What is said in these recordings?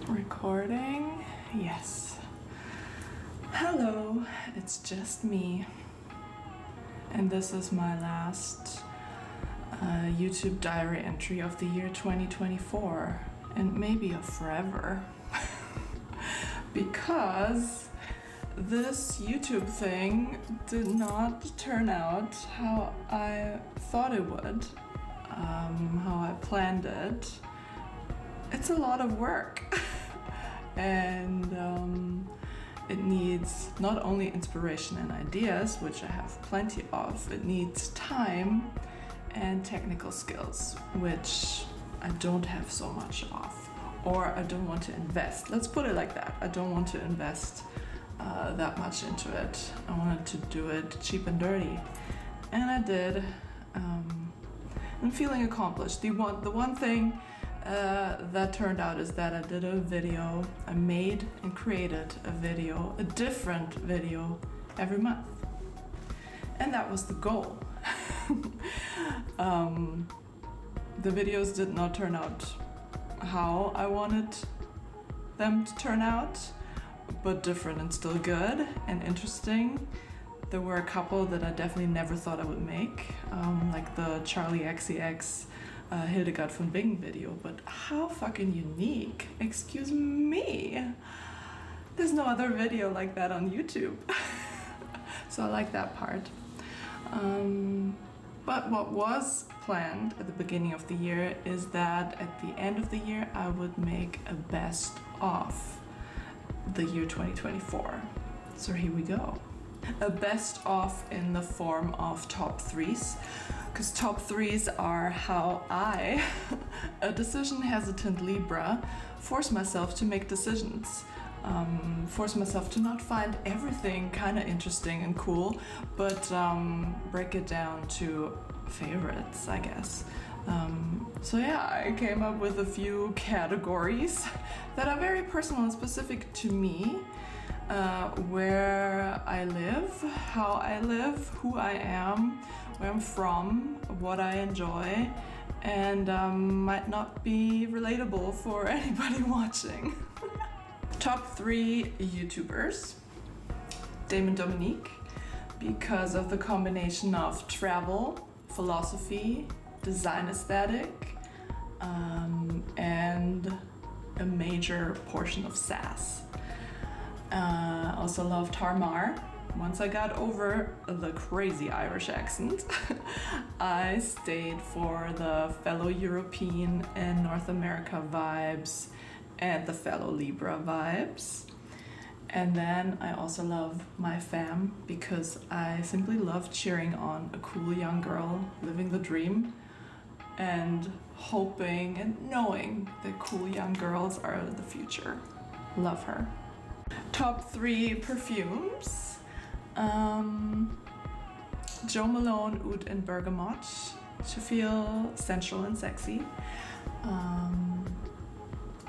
Recording? Yes. Hello, it's just me. And this is my last YouTube diary entry of the year 2024. And maybe of forever. Because this YouTube thing did not turn out how I thought it would. How I planned it. It's a lot of work. And it needs not only inspiration and ideas, which I have plenty of, it needs time and technical skills, which I don't have so much of, or I don't want to invest. Let's put it like that. I don't want to invest that much into it. I wanted to do it cheap and dirty, and I did. I'm feeling accomplished. The one thing that turned out is that I did a video. I made and created a video, a different video every month. And that was the goal. The videos did not turn out how I wanted them to turn out, but different and still good and interesting. There were a couple that I definitely never thought I would make, like the Charlie XCX Hildegard von Bingen video, but how fucking unique, excuse me. There's no other video like that on YouTube. So I like that part. But what was planned at the beginning of the year is that at the end of the year I would make a best of the year 2024. So here we go. A best of in the form of top threes, because top threes are how I, a decision hesitant Libra, force myself to make decisions. Force myself to not find everything kind of interesting and cool, but break it down to favorites, I guess. So yeah, I came up with a few categories that are very personal and specific to me. Where I live, how I live, who I am, where I'm from, what I enjoy, and might not be relatable for anybody watching. Top 3 YouTubers. Damon Dominique, because of the combination of travel, philosophy, design aesthetic, and a major portion of sass. Also love Tarmar. Once I got over the crazy Irish accent, I stayed for the fellow European and North America vibes and the fellow Libra vibes. And then I also love my fam because I simply love cheering on a cool young girl living the dream and hoping and knowing that cool young girls are the future. Love her. Top 3 perfumes. Jo Malone Oud and Bergamot to feel sensual and sexy.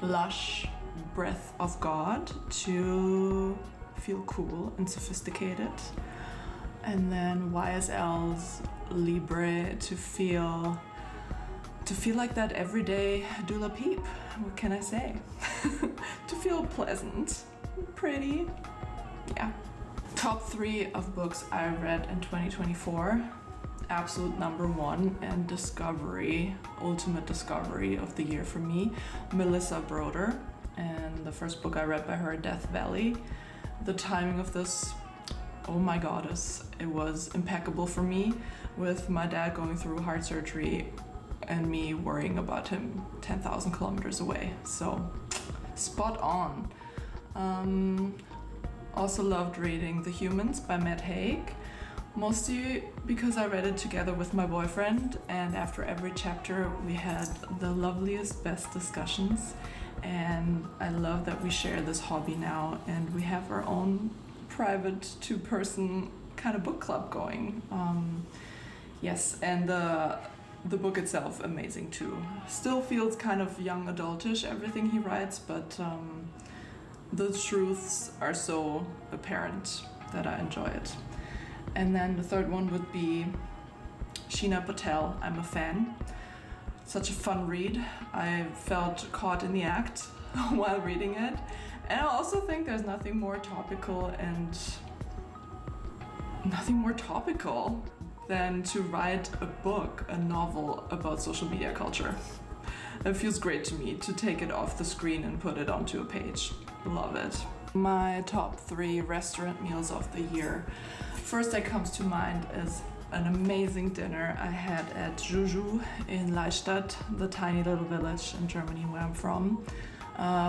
Lush Breath of God to feel cool and sophisticated. And then YSL's Libre to feel like that everyday Dula Peep. What can I say? To feel pleasant. Pretty, yeah. Top 3 of books I read in 2024. Absolute number 1 and ultimate discovery of the year for me, Melissa Broder. And the first book I read by her, Death Valley. The timing of this, oh my goddess, it was impeccable for me, with my dad going through heart surgery and me worrying about him 10,000 kilometers away. So, spot on. Also loved reading The Humans by Matt Haig, mostly because I read it together with my boyfriend, and after every chapter we had the loveliest, best discussions, and I love that we share this hobby now and we have our own private 2-person kind of book club going. Yes, and the book itself amazing too. Still feels kind of young adultish, everything he writes, but the truths are so apparent that I enjoy it. And then the third one would be Sheena Patel, I'm a Fan. Such a fun read. I felt caught in the act while reading it. And I also think there's nothing more topical than to write a book, a novel about social media culture. It feels great to me to take it off the screen and put it onto a page. Love it. My top 3 restaurant meals of the year. First that comes to mind is an amazing dinner I had at Juju in Leistadt, the tiny little village in Germany where I'm from,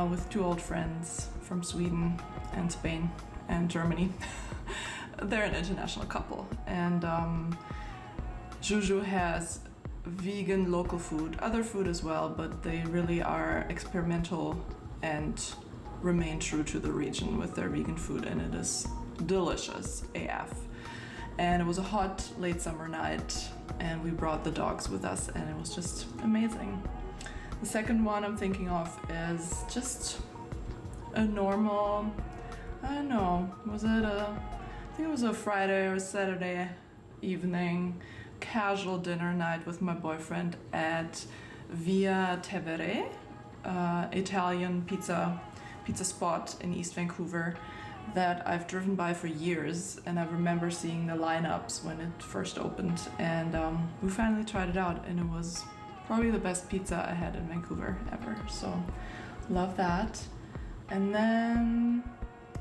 with 2 old friends from Sweden and Spain and Germany. They're an international couple, and Juju has vegan local food, other food as well, but they really are experimental and remain true to the region with their vegan food, and it is delicious AF. And it was a hot late summer night, and we brought the dogs with us, and it was just amazing. The second one I'm thinking of is just a normal, I don't know, I think it was a Friday or Saturday evening casual dinner night with my boyfriend at Via Tevere, Italian pizza spot in East Vancouver that I've driven by for years, and I remember seeing the lineups when it first opened, and we finally tried it out, and it was probably the best pizza I had in Vancouver ever, so love that. And then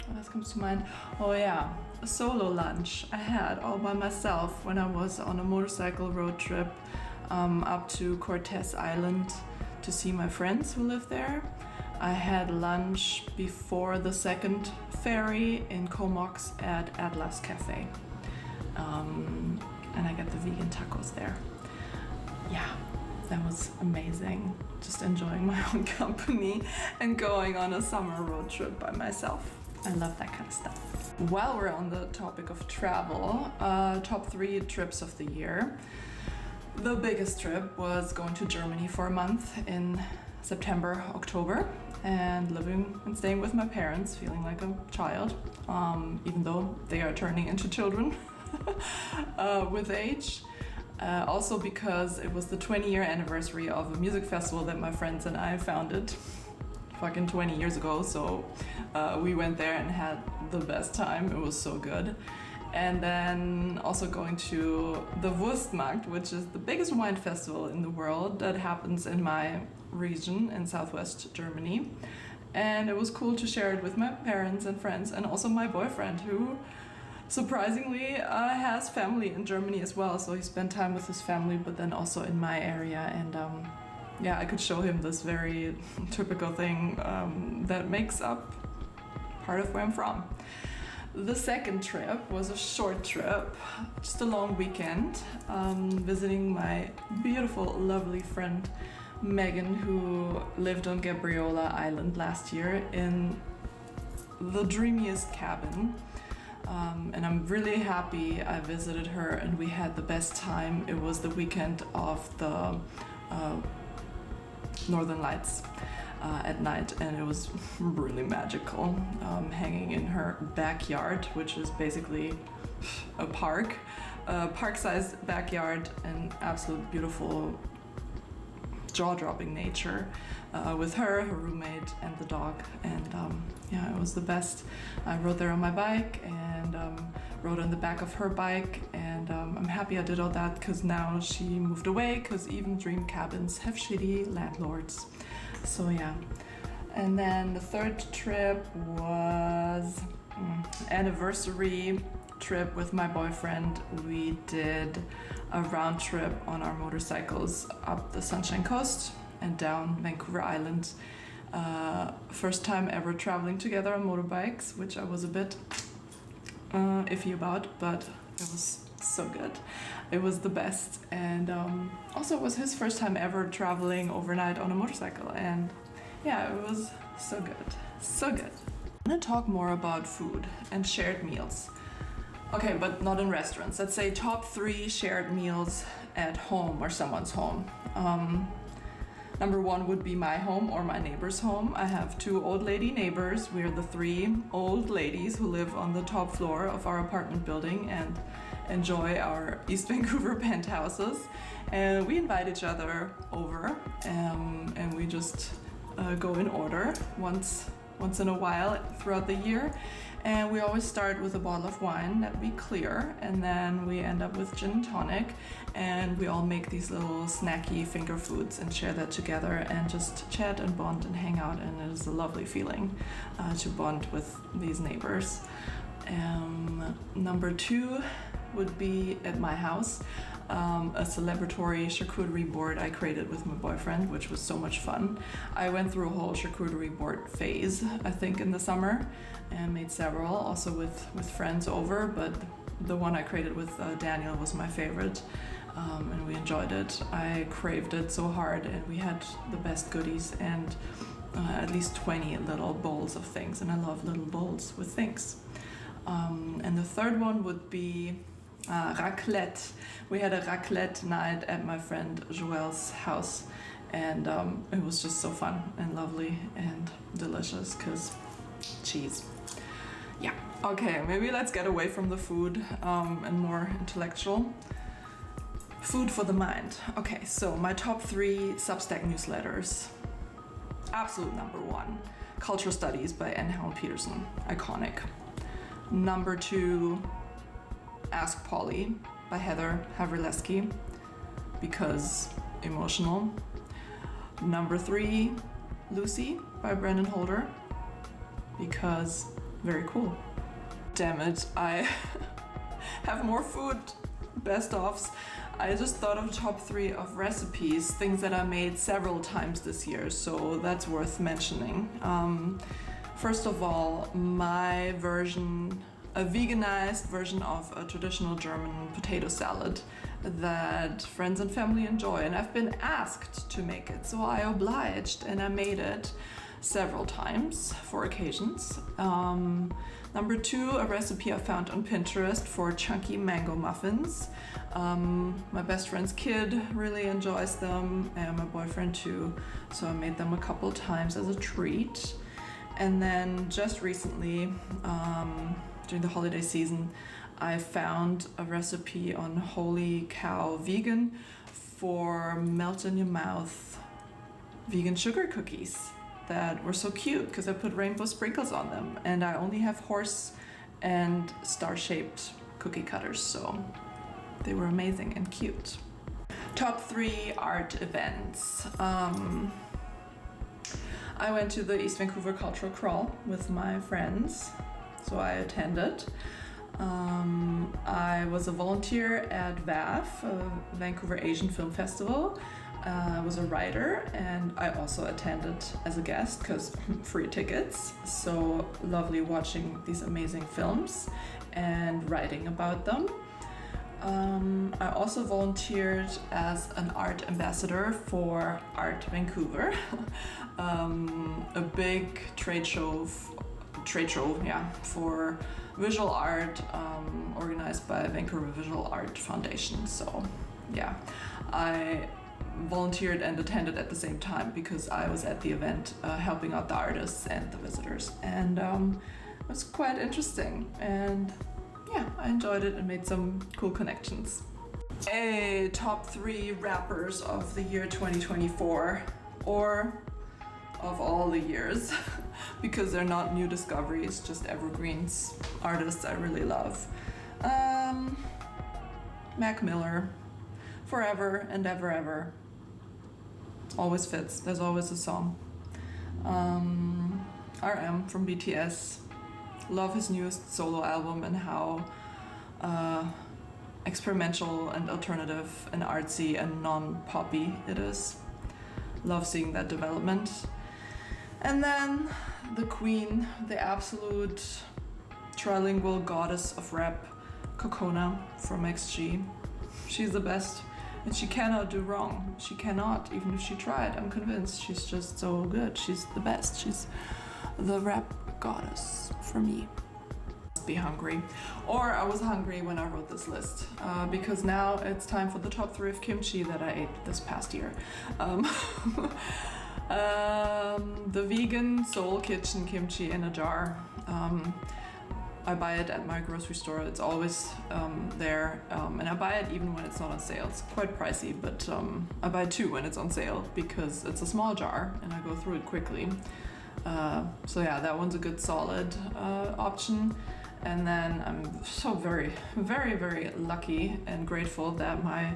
what else comes to mind? Oh yeah, a solo lunch I had all by myself when I was on a motorcycle road trip up to Cortes Island to see my friends who live there. I had lunch before the second ferry in Comox at Atlas Cafe, and I got the vegan tacos there. Yeah, that was amazing. Just enjoying my own company and going on a summer road trip by myself. I love that kind of stuff. While we're on the topic of travel, top 3 trips of the year. The biggest trip was going to Germany for a month in September, October, and living and staying with my parents, feeling like a child, even though they are turning into children with age. Also because it was the 20-year anniversary of a music festival that my friends and I founded fucking 20 years ago, so we went there and had the best time. It was so good. And then also going to the Wurstmarkt, which is the biggest wine festival in the world that happens in my region in southwest Germany. And it was cool to share it with my parents and friends, and also my boyfriend, who surprisingly has family in Germany as well, so he spent time with his family but then also in my area, and yeah, I could show him this very typical thing that makes up part of where I'm from. The second trip was a short trip, just a long weekend, visiting my beautiful, lovely friend Megan, who lived on Gabriola Island last year in the dreamiest cabin. And I'm really happy I visited her and we had the best time. It was the weekend of the Northern Lights at night, and it was really magical, hanging in her backyard, which is basically a park-sized backyard, and absolute beautiful jaw-dropping nature with her roommate, and the dog, and yeah, it was the best. I rode there on my bike and rode on the back of her bike, and I'm happy I did all that because now she moved away, because even dream cabins have shitty landlords. So yeah. And then the third trip was anniversary trip with my boyfriend. We did a round trip on our motorcycles up the Sunshine Coast and down Vancouver Island. First time ever traveling together on motorbikes, which I was a bit iffy about, but it was so good. It was the best, and also it was his first time ever traveling overnight on a motorcycle, and yeah, it was so good, so good. I'm gonna talk more about food and shared meals. Okay, but not in restaurants. Let's say top 3 shared meals at home or someone's home. Number 1 would be my home or my neighbor's home. I have 2 old lady neighbors. We're the 3 old ladies who live on the top floor of our apartment building and enjoy our East Vancouver penthouses. And we invite each other over, and we just go in order once in a while throughout the year. And we always start with a bottle of wine that we clear, and then we end up with gin and tonic, and we all make these little snacky finger foods and share that together and just chat and bond and hang out, and it is a lovely feeling to bond with these neighbors. Number 2 would be at my house, a celebratory charcuterie board I created with my boyfriend, which was so much fun. I went through a whole charcuterie board phase, I think, in the summer, and made several, also with friends over, but the one I created with Daniel was my favorite, and we enjoyed it. I craved it so hard, and we had the best goodies and at least 20 little bowls of things, and I love little bowls with things. And the third one would be raclette. We had a raclette night at my friend Joelle's house, and it was just so fun and lovely and delicious because cheese. Yeah, okay, maybe let's get away from the food and more intellectual. Food for the mind. Okay, so my top 3 Substack newsletters. Absolute number 1, Cultural Studies by N. Helm Peterson, iconic. Number 2, Ask Polly by Heather Havrilesky, because emotional. Number 3, Lucy by Brendan Holder, because very cool. Damn it, I have more food best-ofs. I just thought of top 3 of recipes, things that I made several times this year, so that's worth mentioning. First of all, my version, a veganized version of a traditional German potato salad that friends and family enjoy, and I've been asked to make it, so I obliged and I made it several times for occasions. Number 2, a recipe I found on Pinterest for chunky mango muffins. My best friend's kid really enjoys them, and my boyfriend too, so I made them a couple times as a treat. And then just recently, during the holiday season, I found a recipe on Holy Cow Vegan for melt-in-your-mouth vegan sugar cookies that were so cute because I put rainbow sprinkles on them, and I only have horse and star-shaped cookie cutters, so they were amazing and cute. Top 3 art events. I went to the East Vancouver Cultural Crawl with my friends, so I attended. I was a volunteer at VAF, Vancouver Asian Film Festival. I was a writer, and I also attended as a guest because free tickets. So lovely watching these amazing films and writing about them. I also volunteered as an art ambassador for Art Vancouver, a big trade show, for visual art, organized by Vancouver Visual Art Foundation. So yeah, I volunteered and attended at the same time because I was at the event helping out the artists and the visitors, and it was quite interesting, and yeah, I enjoyed it and made some cool connections. Top 3 rappers of the year 2024, or of all the years, because they're not new discoveries, just evergreens, artists I really love. Mac Miller, Forever and Ever Ever. Always fits, there's always a song. RM from BTS. Love his newest solo album and how experimental and alternative and artsy and non-poppy it is. Love seeing that development. And then the queen, the absolute trilingual goddess of rap, Kokona from XG. She's the best, and she cannot do wrong. She cannot, even if she tried. I'm convinced she's just so good. She's the best. She's the rap goddess for me. Be hungry, or I was hungry when I wrote this list, because now it's time for the top 3 of kimchi that I ate this past year. The vegan Soul Kitchen kimchi in a jar. I buy it at my grocery store. It's always there, and I buy it even when it's not on sale. It's quite pricey, but I buy 2 when it's on sale because it's a small jar and I go through it quickly. So yeah, that one's a good solid option. And then I'm so very, very, very lucky and grateful that my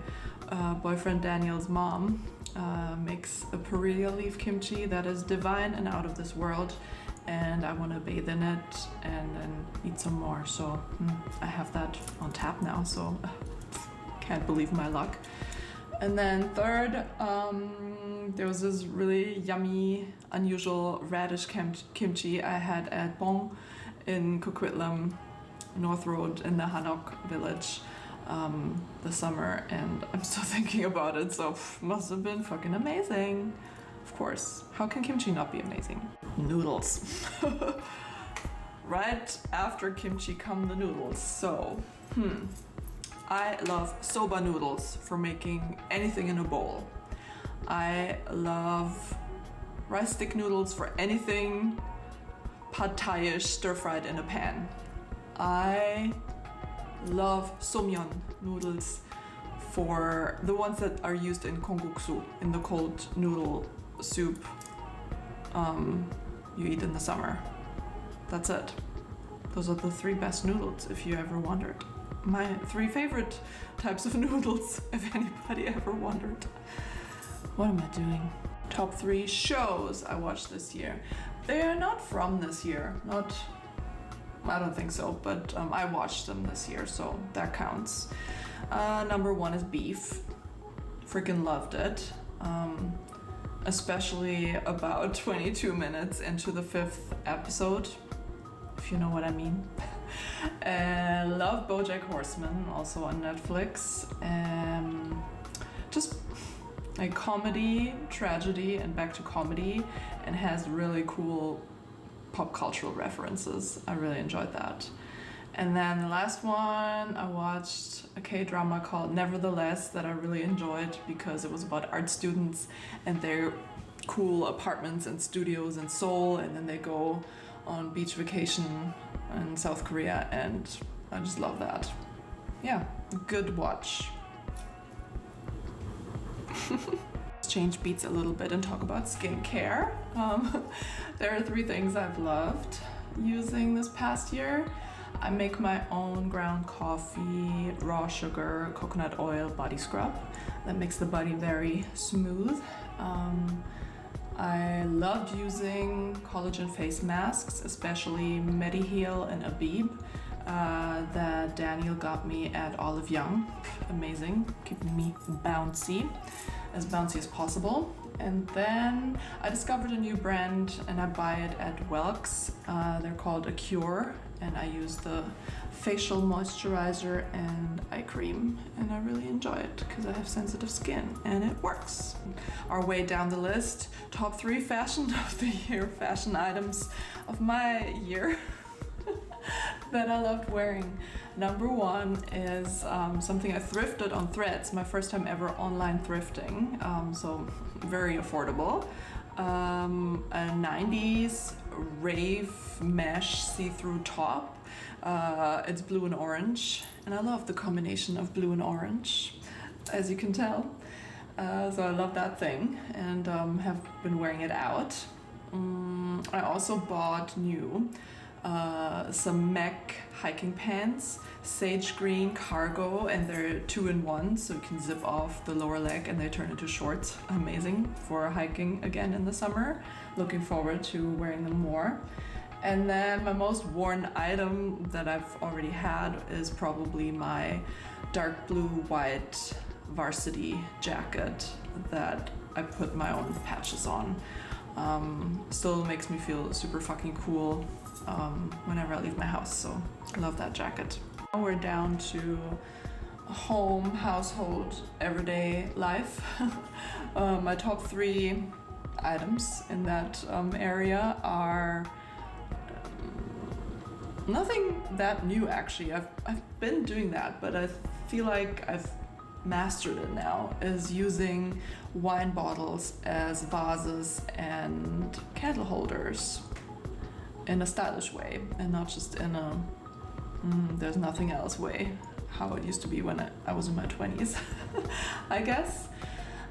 boyfriend Daniel's mom makes a Korea leaf kimchi that is divine and out of this world. And I want to bathe in it and then eat some more. So I have that on tap now, so can't believe my luck. And then third, there was this really yummy, unusual radish kimchi I had at Bong in Coquitlam, North Road in the Hanok village this summer, and I'm still thinking about it, so must have been fucking amazing. Of course, how can kimchi not be amazing? Noodles. Right after kimchi come the noodles. So, I love soba noodles for making anything in a bowl. I love rice stick noodles for anything pad thai-ish stir-fried in a pan. I love somyeon noodles for the ones that are used in kongguksu, in the cold noodle soup you eat in the summer. That's it. Those are the 3 best noodles, if you ever wondered. My 3 favorite types of noodles, if anybody ever wondered. What am I doing? Top 3 shows I watched this year. They are not from this year. I don't think so, but I watched them this year, so that counts. Number 1 is Beef. Freaking loved it. Especially about 22 minutes into the 5th episode, if you know what I mean. Love BoJack Horseman, also on Netflix. Just like comedy, tragedy, and back to comedy, and has really cool pop cultural references. I really enjoyed that. And then the last one, I watched a K-drama called Nevertheless that I really enjoyed because it was about art students and their cool apartments and studios in Seoul, and then they go on beach vacation in South Korea, and I just love that. Yeah, good watch. Let's change beats a little bit and talk about skincare. There are 3 things I've loved using this past year. I make my own ground coffee, raw sugar, coconut oil body scrub that makes the body very smooth. I loved using collagen face masks, especially Mediheal and Abib, that Daniel got me at Olive Young. Amazing, keeping me bouncy as possible. And then I discovered a new brand and I buy it at Welks. They're called A Cure, and I use the facial moisturizer and eye cream, and I really enjoy it because I have sensitive skin and it works. Our way down the list, top 3 fashion of the year, fashion items of my year that I loved wearing. Number 1 is something I thrifted on Threads, my first time ever online thrifting, so very affordable. A 90s rave mesh see-through top. It's blue and orange, and I love the combination of blue and orange, as you can tell. So I love that thing and have been wearing it out. I also bought new some MAC hiking pants, sage green cargo, and they're 2-in-1, so you can zip off the lower leg and they turn into shorts. Amazing for hiking again in the summer. Looking forward to wearing them more. And then my most worn item that I've already had is probably my dark blue white varsity jacket that I put my own patches on. Still makes me feel super fucking cool whenever I leave my house, so I love that jacket. Now we're down to home, household, everyday life. My top 3 items in that area are nothing that new actually. I've been doing that, but I feel like I've mastered it now, is using wine bottles as vases and candle holders in a stylish way and not just in a There's nothing else way how it used to be when I was in my 20s, I guess.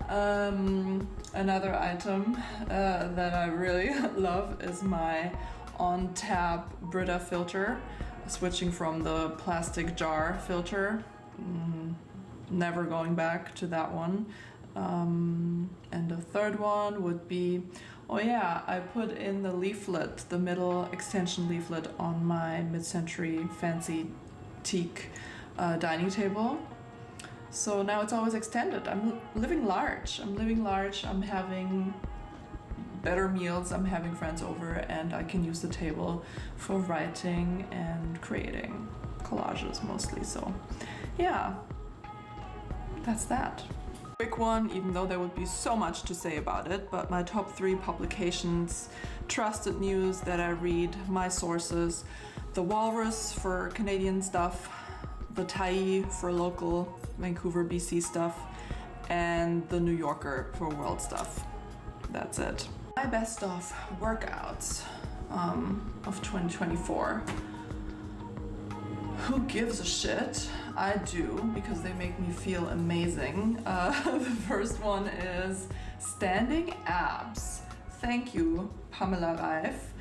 Another item that I really love is my on-tap Brita filter, switching from the plastic jar filter. Never going back to that one. And the third one would be, oh yeah, I put in the leaflet, the middle extension leaflet on my mid-century fancy teak dining table. So now it's always extended. I'm living large. I'm having better meals. I'm having friends over, and I can use the table for writing and creating collages mostly. So yeah, that's that. Quick one, even though there would be so much to say about it, but my top 3 publications, trusted news that I read, my sources: The Walrus for Canadian stuff, The Tai for local Vancouver, BC stuff, and The New Yorker for world stuff. That's it. My best of workouts of 2024. Who gives a shit? I do, because they make me feel amazing. The first one is standing abs. Thank you, Pamela Reif.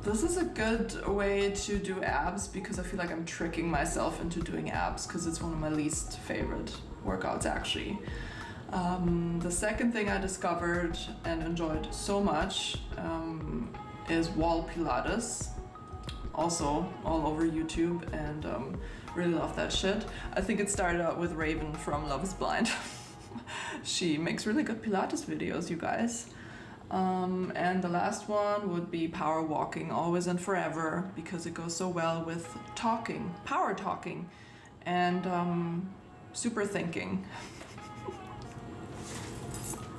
This is a good way to do abs because I feel like I'm tricking myself into doing abs because it's one of my least favorite workouts actually. The second thing I discovered and enjoyed so much is wall Pilates. Also all over YouTube, and really love that shit. I think it started out with Raven from Love is Blind. She makes really good Pilates videos, you guys. And the last one would be power walking, always and forever, because it goes so well with talking, power talking, and super thinking.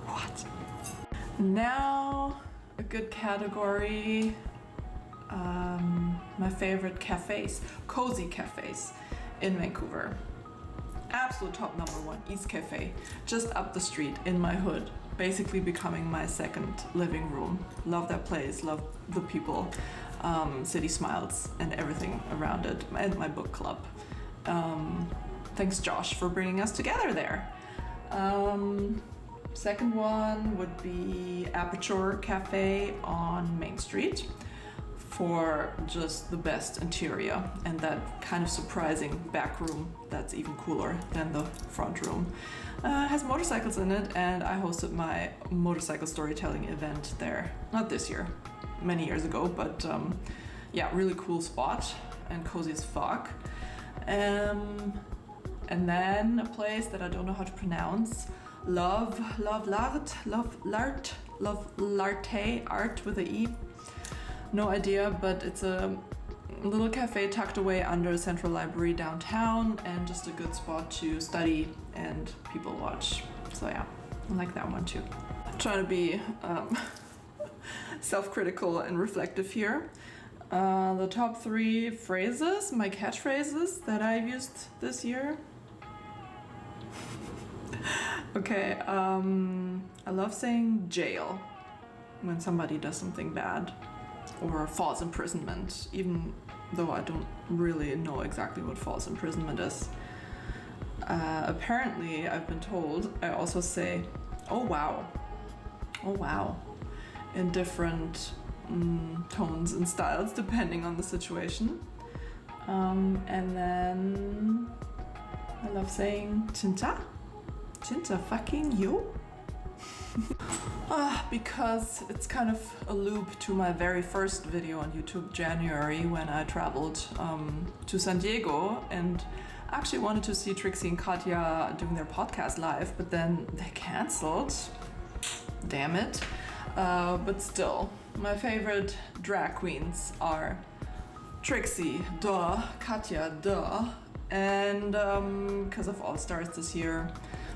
What? Now, a good category. My favorite cafes, cozy cafes in Vancouver. Absolute top number 1, East Cafe, just up the street in my hood, basically becoming my second living room. Love that place, love the people, City Smiles and everything around it, and my book club. Thanks Josh for bringing us together there. Second one would be Aperture Cafe on Main Street, for just the best interior and that kind of surprising back room that's even cooler than the front room. Has motorcycles in it, and I hosted my motorcycle storytelling event there. Not this year, many years ago, but yeah, really cool spot and cozy as fuck. And then a place that I don't know how to pronounce, Love L'Arte, art with a E. No idea, but it's a little cafe tucked away under a central library downtown, and just a good spot to study and people watch. So yeah, I like that one too. I'm trying to be self-critical and reflective here. The top 3 phrases, my catchphrases that I've used this year. Okay, I love saying jail when somebody does something bad, or false imprisonment, even though I don't really know exactly what false imprisonment is. Apparently, I've been told, I also say, oh wow, in different tones and styles depending on the situation. And then I love saying 진짜 fucking you. Because it's kind of a loop to my very first video on YouTube, January, when I traveled to San Diego and actually wanted to see Trixie and Katya doing their podcast live, but then they canceled. Damn it. But still, my favorite drag queens are Trixie, duh, Katya, duh, and because of All Stars this year,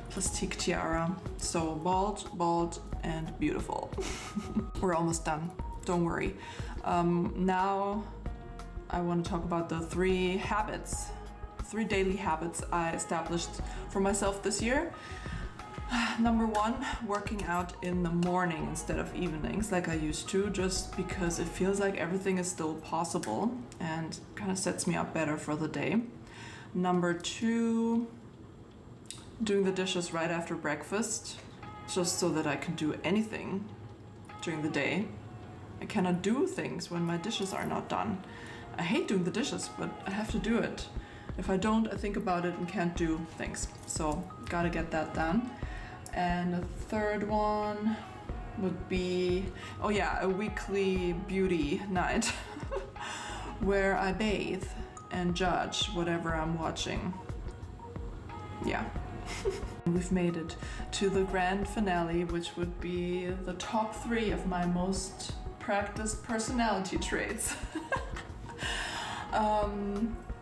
Plastique Tiara. So bald, and beautiful. We're almost done, don't worry. Now I want to talk about the 3 daily habits I established for myself this year. Number one, working out in the morning instead of evenings like I used to, just because it feels like everything is still possible and kind of sets me up better for the day. Number two, doing the dishes right after breakfast, just so that I can do anything during the day. I cannot do things when my dishes are not done. I hate doing the dishes, but I have to do it. If I don't, I think about it and can't do things. So, gotta get that done. And the third one would be, a weekly beauty night where I bathe and judge whatever I'm watching. Yeah. We've made it to the grand finale, which would be the top 3 of my most practiced personality traits.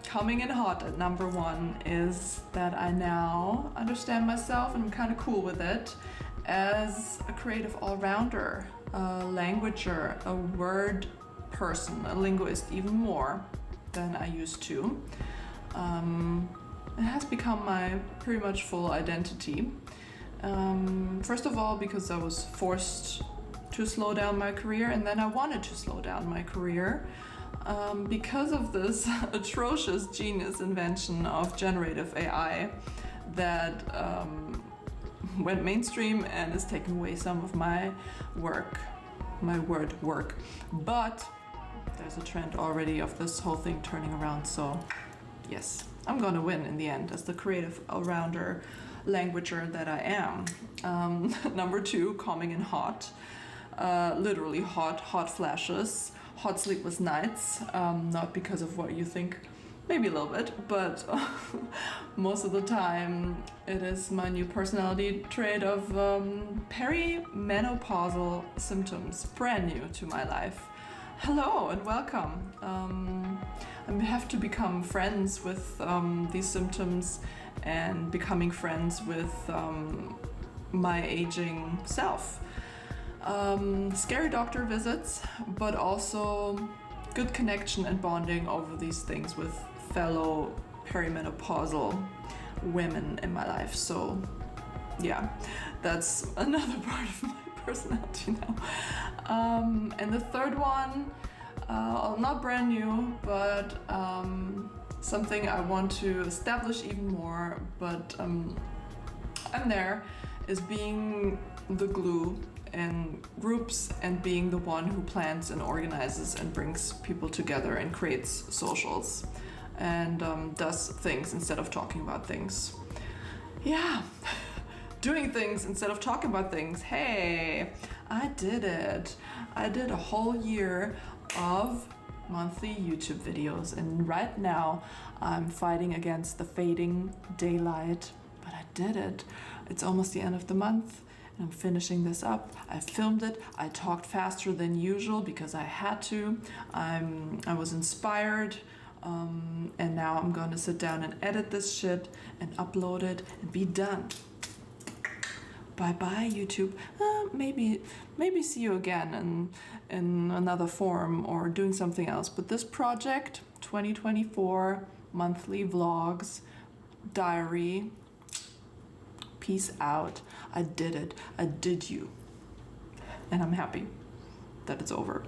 Coming in hot at number 1 is that I now understand myself, and I'm kind of cool with it, as a creative all-rounder, a languager, a word person, a linguist, even more than I used to. It has become my pretty much full identity. First of all, because I was forced to slow down my career, and then I wanted to slow down my career because of this atrocious genius invention of generative AI that went mainstream and is taking away some of my work. But there's a trend already of this whole thing turning around, so yes, I'm gonna win in the end as the creative all-rounder languager that I am. Number 2, calming and hot. Literally hot flashes, hot sleepless nights, not because of what you think, maybe a little bit, but most of the time it is my new personality trait of perimenopausal symptoms, brand new to my life. Hello and welcome. I have to become friends with these symptoms and becoming friends with my aging self. Scary doctor visits, but also good connection and bonding over these things with fellow perimenopausal women in my life. So yeah, that's another part of my personality now. And the third one, not brand new, but something I want to establish even more, but I'm there, is being the glue in groups and being the one who plans and organizes and brings people together and creates socials and does things instead of talking about things. Yeah, doing things instead of talking about things. Hey, I did it. I did a whole year of monthly YouTube videos, and right now I'm fighting against the fading daylight, but I did it. It's almost the end of the month. I'm finishing this up. I filmed it. I talked faster than usual because I had to. I was inspired, and now I'm gonna sit down and edit this shit and upload it and be done. Bye bye YouTube. Maybe see you again in another form or doing something else. But this project, 2024 monthly vlogs, diary. Peace out. I did it. I did you. And I'm happy that it's over.